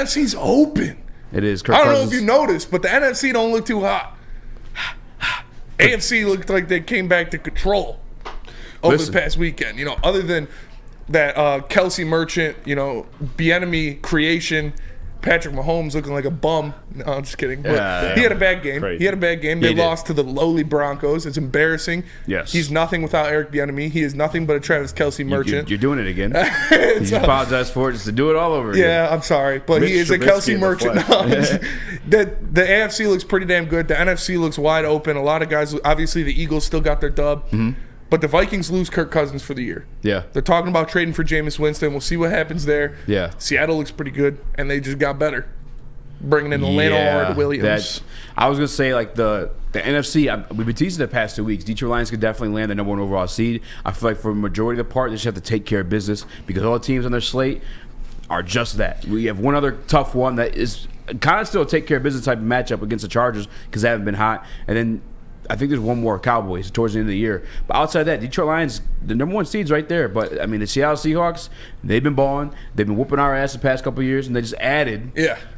NFC's open. It is. I don't know if you noticed, but the NFC don't look too hot. AFC looked like they came back to control over the past weekend. You know, other than that Kelsey Merchant, you know, Bieniemy creation, Patrick Mahomes looking like a bum. No, I'm just kidding. But he had a bad game. Crazy. He had a bad game. They lost to the lowly Broncos. It's embarrassing. Yes. He's nothing without Eric Bieniemy. He is nothing but a Travis Kelsey merchant. You're doing it again. You just apologize for it just to do it all over again. Yeah, I'm sorry. But he is a Kelsey merchant. The AFC looks pretty damn good. The NFC looks wide open. A lot of guys, obviously the Eagles still got their dub. Mm-hmm. But the Vikings lose Kirk Cousins for the year. Yeah. They're talking about trading for Jameis Winston. We'll see what happens there. Yeah. Seattle looks pretty good, and they just got better. Bringing in Leonard Williams. I was going to say, like, the NFC, we've been teasing the past 2 weeks. Detroit Lions could definitely land the number 1 overall seed. I feel like for a majority of the part, they just have to take care of business because all the teams on their slate are just that. We have one other tough one that is kind of still a take care of business type of matchup against the Chargers because they haven't been hot. And then I think there's one more Cowboys towards the end of the year. But outside of that, Detroit Lions, the number 1 seed's right there. But, I mean, the Seattle Seahawks, they've been balling. They've been whooping our ass the past couple of years, and they just added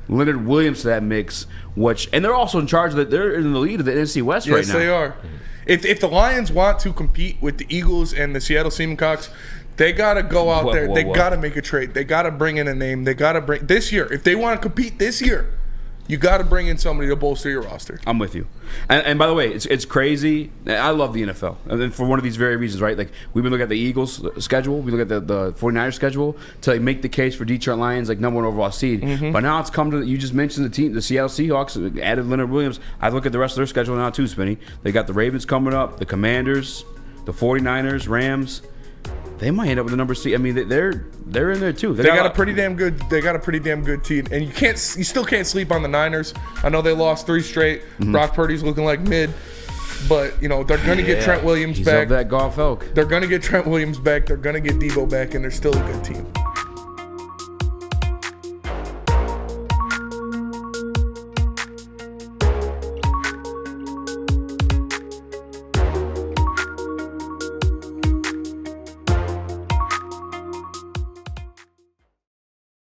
Leonard Williams to that mix. And they're also in charge of that. They're in the lead of the NFC West right now. Yes, they are. If the Lions want to compete with the Eagles and the Seattle Seahawks, they got to go out there. They got to make a trade. They got to bring in a name. They got to bring – this year, if they want to compete this year, you got to bring in somebody to bolster your roster. I'm with you. And by the way, it's crazy. I love the NFL. And then for one of these very reasons, right? Like, we've been looking at the Eagles schedule. We look at the 49ers schedule to like, make the case for Detroit Lions, like, number 1 overall seed. Mm-hmm. But now it's come to – you just mentioned the team, the Seattle Seahawks, added Leonard Williams. I look at the rest of their schedule now too, Spinny. They got the Ravens coming up, the Commanders, the 49ers, Rams. They might end up with the number C. I mean, they're in there too. They got a pretty damn good. They got a pretty damn good team, and you still can't sleep on the Niners. I know they lost 3 straight. Mm-hmm. Brock Purdy's looking like mid, but you know they're going to get Trent Williams back. He's of that golf elk. They're going to get Trent Williams back. They're going to get Debo back, and they're still a good team.